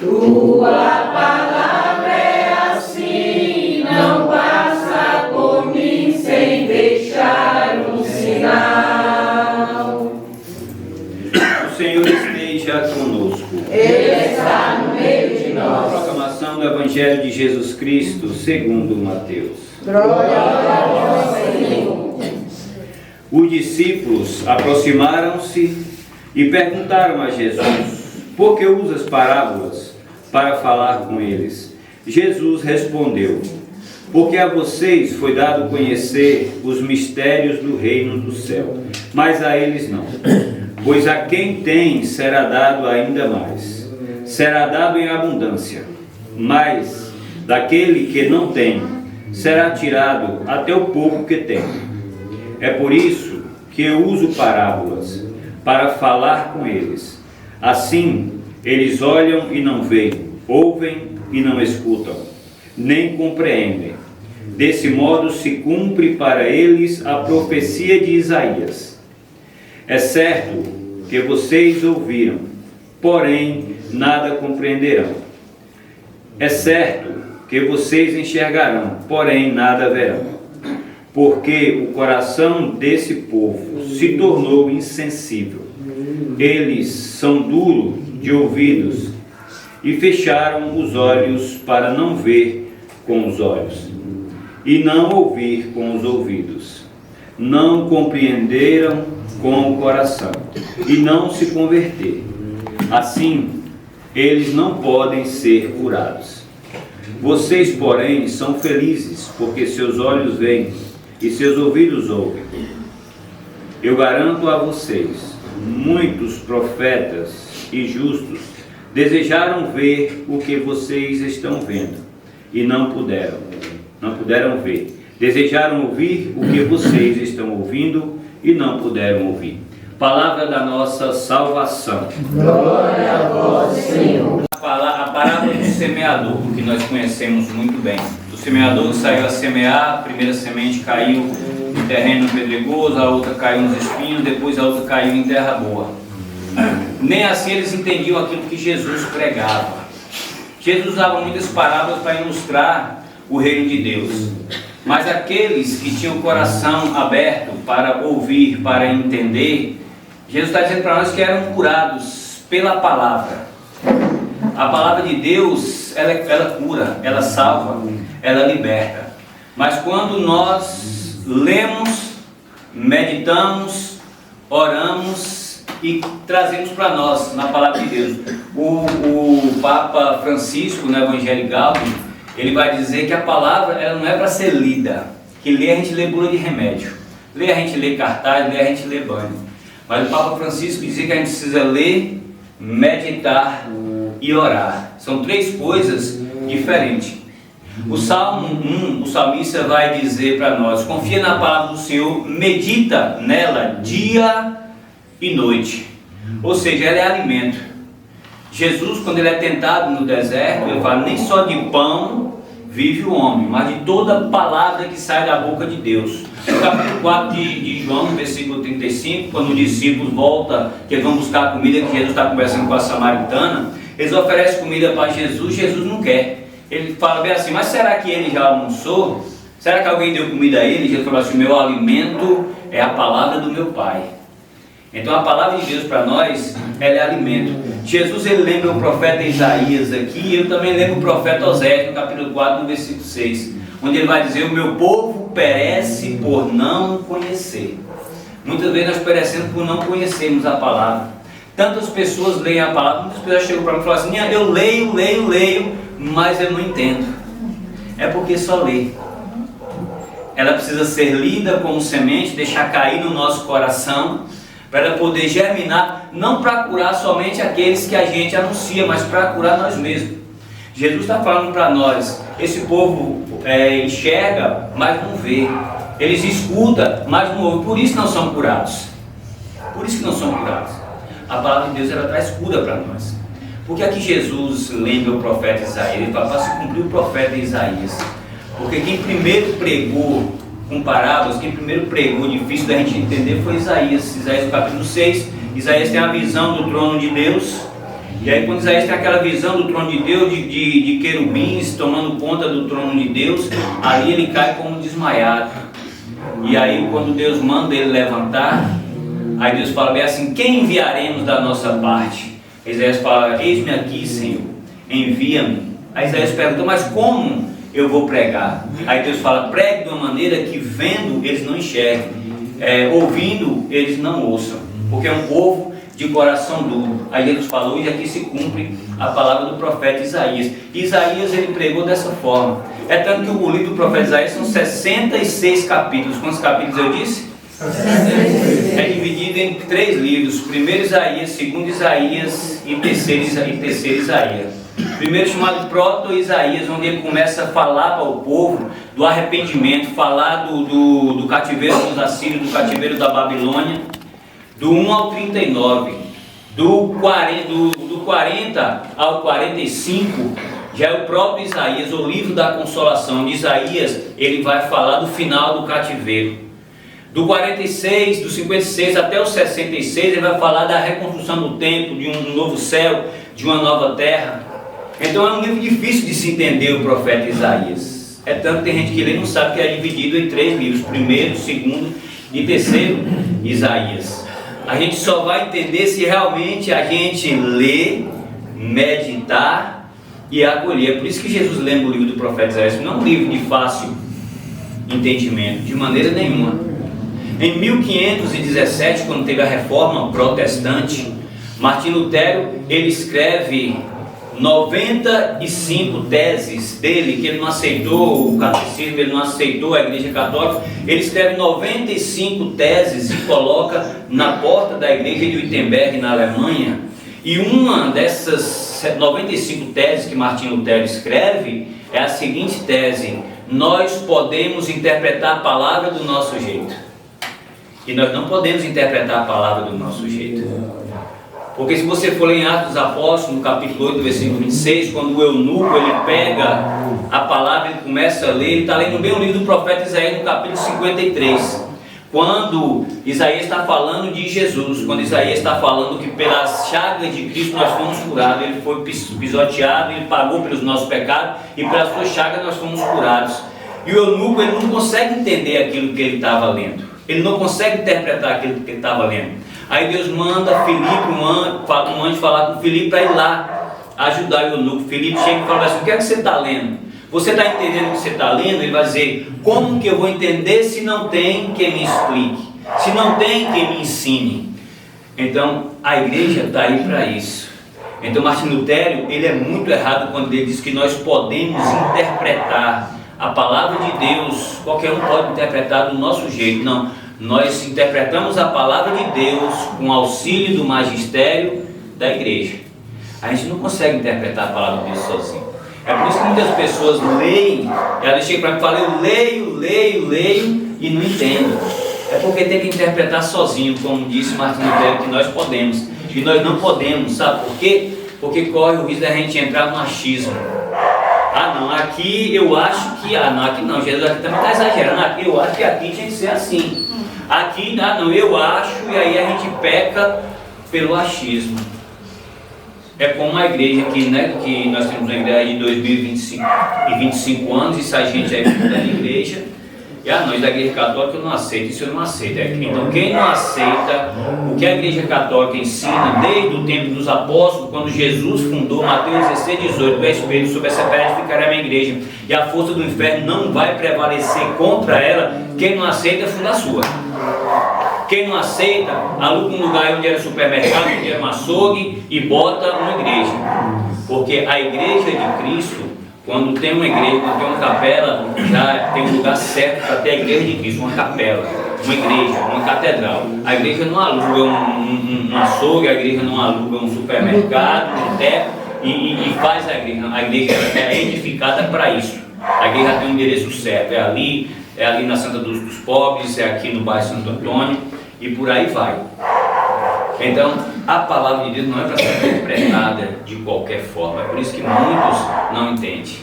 Tua palavra é assim, não passa por mim sem deixar um sinal. O Senhor esteja conosco. Ele está no meio de nós. Proclamação do Evangelho de Jesus Cristo, segundo Mateus. Glória a vós, Senhor. Os discípulos aproximaram-se e perguntaram a Jesus: por que usas parábolas para falar com eles? Jesus respondeu: porque a vocês foi dado conhecer os mistérios do reino do céu, mas a eles não. Pois a quem tem será dado ainda mais, será dado em abundância, mas daquele que não tem será tirado até o pouco que tem. É por isso que eu uso parábolas, para falar com eles. Assim, eles olham e não veem, ouvem e não escutam, nem compreendem. Desse modo se cumpre para eles a profecia de Isaías. É certo que vocês ouviram, porém nada compreenderão. É certo que vocês enxergarão, porém nada verão. Porque o coração desse povo se tornou insensível. Eles são duros de ouvidos e fecharam os olhos para não ver com os olhos e não ouvir com os ouvidos. Não compreenderam com o coração e não se converter. Assim, eles não podem ser curados. Vocês, porém, são felizes, porque seus olhos veem e seus ouvidos ouvem. Eu garanto a vocês, muitos profetas e justos desejaram ver o que vocês estão vendo e não puderam ver. Desejaram ouvir o que vocês estão ouvindo e não puderam ouvir. Palavra da nossa salvação. Glória a vós, Senhor. A parábola do semeador, que nós conhecemos muito bem. O semeador saiu a semear, a primeira semente caiu em terreno pedregoso, a outra caiu nos espinhos, depois a outra caiu em terra boa. Nem assim eles entendiam aquilo que Jesus pregava. Jesus usava muitas parábolas para ilustrar o reino de Deus. Mas aqueles que tinham o coração aberto para ouvir, para entender, Jesus está dizendo para nós que eram curados pela palavra. A palavra de Deus, ela cura, ela salva, ela liberta. Mas quando nós lemos, meditamos, oramos e trazemos para nós, na palavra de Deus, o Papa Francisco, no Evangelho Gaudium, ele vai dizer que a palavra ela não é para ser lida, que ler a gente lê bula de remédio, ler a gente lê cartaz, ler a gente lê banho. Mas o Papa Francisco dizia que a gente precisa ler, meditar e orar. São três coisas diferentes. O Salmo 1, o salmista vai dizer para nós: confia na palavra do Senhor, medita nela dia e noite. Ou seja, ela é alimento. Jesus, quando ele é tentado no deserto, ele fala: nem só de pão vive o homem, mas de toda palavra que sai da boca de Deus. No capítulo 4 de João, no versículo 35, quando os discípulos voltam, que vão buscar comida, que Jesus está conversando com a samaritana, eles oferecem comida para Jesus, Jesus não quer. Ele fala bem assim: mas será que ele já almoçou? Será que alguém deu comida a ele? Jesus falou assim: meu alimento é a palavra do meu Pai. Então a palavra de Deus para nós, ela é alimento. Jesus, ele lembra o profeta Isaías aqui, eu também lembro o profeta Oséias, no capítulo 4, no versículo 6, onde ele vai dizer: o meu povo perece por não conhecer. Muitas vezes nós perecemos por não conhecermos a palavra. Tantas pessoas leem a palavra, muitas pessoas chegam para mim e falam assim: eu leio, mas eu não entendo. É porque só lê. Ela precisa ser lida como semente, deixar cair no nosso coração, para ela poder germinar, não para curar somente aqueles que a gente anuncia, mas para curar nós mesmos. Jesus está falando para nós: esse povo enxerga, mas não vê. Eles escutam, mas não ouvem. Por isso não são curados. Por isso que não são curados. A palavra de Deus, ela traz cura para nós. Porque aqui Jesus lembra o profeta Isaías. Ele fala para se cumprir o profeta Isaías. Porque quem primeiro pregou com parábolas, quem primeiro pregou difícil da gente entender foi Isaías. Isaías no capítulo 6, Isaías tem a visão do trono de Deus. E aí quando Isaías tem aquela visão do trono de Deus, de querubins tomando conta do trono de Deus, ali ele cai como desmaiado. E aí quando Deus manda ele levantar, aí Deus fala bem assim: quem enviaremos da nossa parte? Isaías fala: eis-me aqui, Senhor, envia-me. Aí Isaías pergunta: mas como eu vou pregar? Aí Deus fala: pregue de uma maneira que vendo eles não enxerguem, ouvindo eles não ouçam, porque é um povo de coração duro. Aí Deus falou, e aqui se cumpre a palavra do profeta Isaías. Isaías ele pregou dessa forma. É tanto que o livro do profeta Isaías são 66 capítulos. Quantos capítulos eu disse? 66. É dividido em 3 livros: primeiro Isaías, segundo Isaías e terceiro Isaías. Primeiro chamado Proto-Isaías, onde ele começa a falar para o povo do arrependimento, falar do cativeiro dos assírios, do cativeiro da Babilônia, do 1 ao 39, do 40 ao 45, já é o próprio Isaías, o livro da consolação de Isaías. Ele vai falar do final do cativeiro. Do 46, do 56 até o 66, ele vai falar da reconstrução do templo, de um novo céu, de uma nova terra. Então é um livro difícil de se entender, o profeta Isaías. É tanto que tem gente que lê e não sabe que é dividido em 3 livros: primeiro, segundo e terceiro Isaías. A gente só vai entender se realmente a gente ler, meditar e acolher. É por isso que Jesus lembra o livro do profeta Isaías. Não é um livro de fácil entendimento, de maneira nenhuma. Em 1517, quando teve a reforma protestante, Martim Lutero ele escreve 95 teses dele, que ele não aceitou o catecismo, ele não aceitou a Igreja Católica. Ele escreve 95 teses e coloca na porta da igreja de Wittenberg, na Alemanha. E uma dessas 95 teses que Martim Lutero escreve é a seguinte tese: nós podemos interpretar a palavra do nosso jeito, e nós não podemos interpretar a palavra do nosso jeito. Porque se você for ler em Atos dos Apóstolos, no capítulo 8, versículo 26, quando o eunuco ele pega a palavra e começa a ler, ele está lendo bem o livro do profeta Isaías, no capítulo 53. Quando Isaías está falando de Jesus, quando Isaías está falando que pelas chagas de Cristo nós fomos curados, ele foi pisoteado, ele pagou pelos nossos pecados, e pelas suas chagas nós fomos curados. E o eunuco ele não consegue entender aquilo que ele estava lendo, ele não consegue interpretar aquilo que ele estava lendo. Aí Deus manda Filipe, um anjo falar com Filipe para ir lá ajudar o eunuco. Filipe chega e fala assim: o que é que você está lendo? Você está entendendo o que você está lendo? Ele vai dizer: como que eu vou entender se não tem quem me explique, se não tem quem me ensine? Então a igreja está aí para isso. Então Martim Lutero ele é muito errado quando ele diz que nós podemos interpretar a palavra de Deus. Qualquer um pode interpretar do nosso jeito. Não. Nós interpretamos a palavra de Deus com auxílio do magistério da igreja. A gente não consegue interpretar a palavra de Deus sozinho. É por isso que muitas pessoas leem, elas chegam para mim e falam: eu leio e não entendo. É porque tem que interpretar sozinho, como disse Martim Lutero, que nós podemos. E nós não podemos, sabe por quê? Porque corre o risco da gente entrar no achismo. Ah não, aqui eu acho que... Ah não, aqui não, Jesus aqui também está exagerando. Aqui eu acho que aqui tinha que ser assim. Aqui, não, eu acho, e aí a gente peca pelo achismo. É como a igreja aqui, né, que nós temos uma igreja de 2025 anos, e sai gente aí da igreja, e nós da igreja católica eu não aceito, isso eu não aceito. Então quem não aceita o que a igreja católica ensina desde o tempo dos apóstolos, quando Jesus fundou, Mateus 16:18, o Espírito sobre essa terra edificará a minha igreja, e a força do inferno não vai prevalecer contra ela. Quem não aceita, funda a sua. Quem não aceita, aluga um lugar onde era supermercado, onde era um açougue, e bota uma igreja. Porque a igreja de Cristo, quando tem uma igreja, quando tem uma capela, já tem um lugar certo para ter a igreja de Cristo, uma capela, uma igreja, uma catedral. A igreja não aluga um açougue, a igreja não aluga um supermercado, um teto, e faz a igreja. A igreja é edificada para isso. A igreja tem um endereço certo, é ali na Santa dos Pobres, é aqui no bairro Santo Antônio, e por aí vai. Então, a palavra de Deus não é para ser interpretada de qualquer forma. É por isso que muitos não entendem.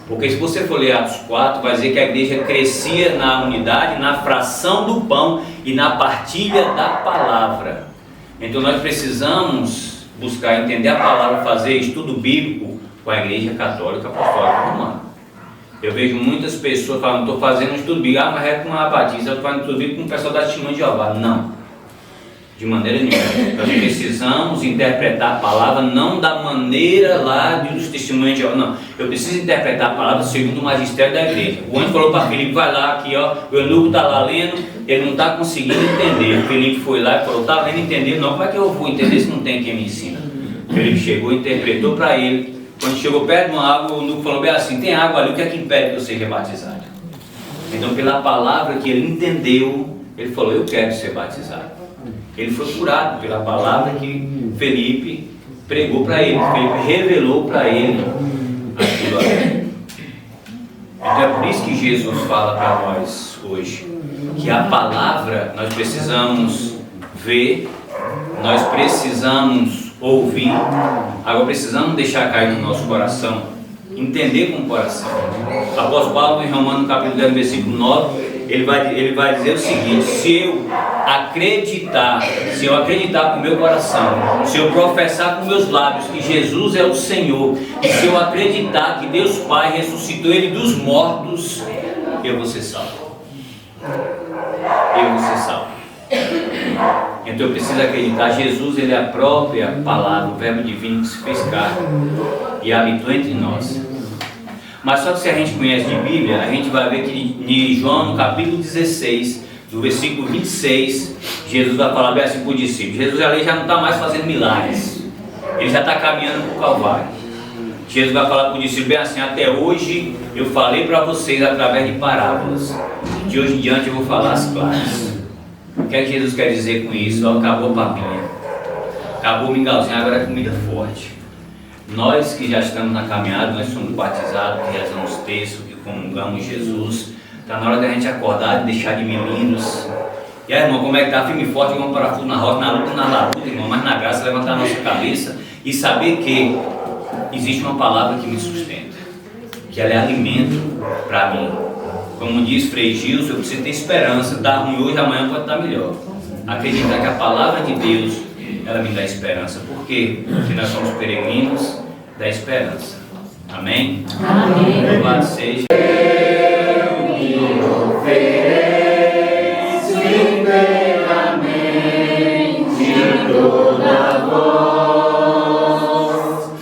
Porque se você for ler Atos 4, vai dizer que a igreja crescia na unidade, na fração do pão e na partilha da palavra. Então nós precisamos buscar entender a palavra, fazer estudo bíblico com a Igreja Católica Apostólica Romana. Eu vejo muitas pessoas falando, estou fazendo um estudo bíblico, mas é com a Batista, eu estou fazendo estudo bíblico com o pessoal da Testemunha de Jeová. Não, de maneira nenhuma. Nós precisamos interpretar a palavra não da maneira lá dos Testemunhos de Jeová, não. Eu preciso interpretar a palavra segundo o magistério da igreja. O anjo falou para Filipe, vai lá, aqui ó, o eunuco está lá lendo, ele não está conseguindo entender. O Filipe foi lá e falou, está lendo, entender? Não, como é que eu vou entender se não tem quem me ensina? O Filipe chegou e interpretou para ele. Quando chegou perto de uma água, o eunuco falou bem assim, tem água ali, o que é que impede que eu seja batizado? Então pela palavra que ele entendeu, ele falou, eu quero ser batizado. Ele foi curado pela palavra que Felipe pregou para ele, Felipe revelou para ele aquilo ali. Então é por isso que Jesus fala para nós hoje, que a palavra nós precisamos ver, nós precisamos ouvir, agora precisamos deixar cair no nosso coração, entender com o coração. O apóstolo Paulo em Romanos capítulo 10, versículo 9, ele vai dizer o seguinte, se eu acreditar com o meu coração, se eu professar com meus lábios que Jesus é o Senhor, e se eu acreditar que Deus Pai ressuscitou Ele dos mortos, eu vou ser salvo. Eu vou ser salvo. Então eu preciso acreditar, Jesus ele é a própria palavra, o verbo divino que se fez carne e habitou entre nós. Mas só que se a gente conhece de Bíblia, a gente vai ver que em João no capítulo 16, do versículo 26, Jesus vai falar bem assim para o discípulo. Jesus ali já não está mais fazendo milagres, ele já está caminhando para o Calvário. Jesus vai falar para o discípulo bem assim, até hoje eu falei para vocês através de parábolas, de hoje em diante eu vou falar as claras. O que é que Jesus quer dizer com isso? Acabou o papinho, acabou o mingauzinho, agora é comida forte. Nós que já estamos na caminhada, nós somos batizados, que rezamos texto, que comungamos Jesus, está na hora da gente acordar, de deixar de meninos. E aí, irmão, como é que está? Firme e forte, igual um parafuso na roda, na luta, na labuta, irmão, mas na graça, levantar a nossa cabeça e saber que existe uma palavra que me sustenta, que ela é alimento para mim. Como diz Frei Gilson, eu preciso ter esperança, está ruim hoje, amanhã pode estar melhor. Acreditar que a palavra de Deus, ela me dá esperança. Por quê? Porque nós somos peregrinos da esperança. Amém? Amém. Louvado seja. Eu me ofereço inteiramente toda a voz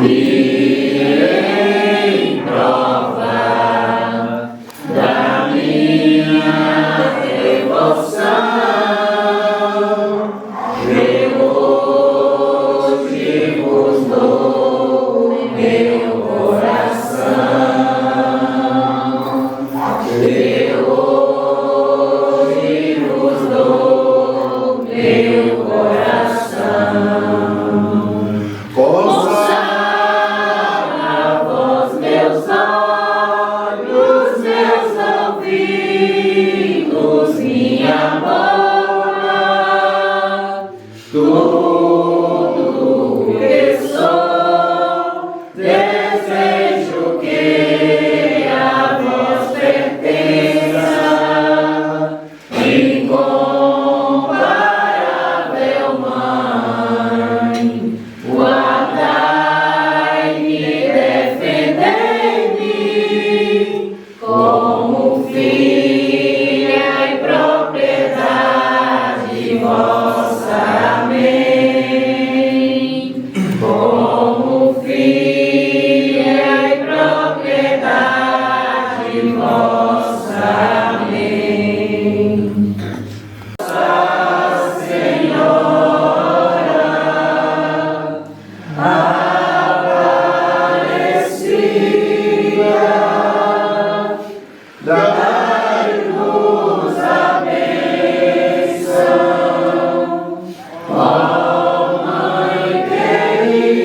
e em prova da minha devoção. Tudo que sou, desejo que a vós pertença, incomparável Mãe, guardai-me e defendei-me, como filha e propriedade vossa. Amém. Como filha e propriedade vossa. Amém. Nossa Senhora Aparecida, dai-nos a bênção, ó Mãe querida.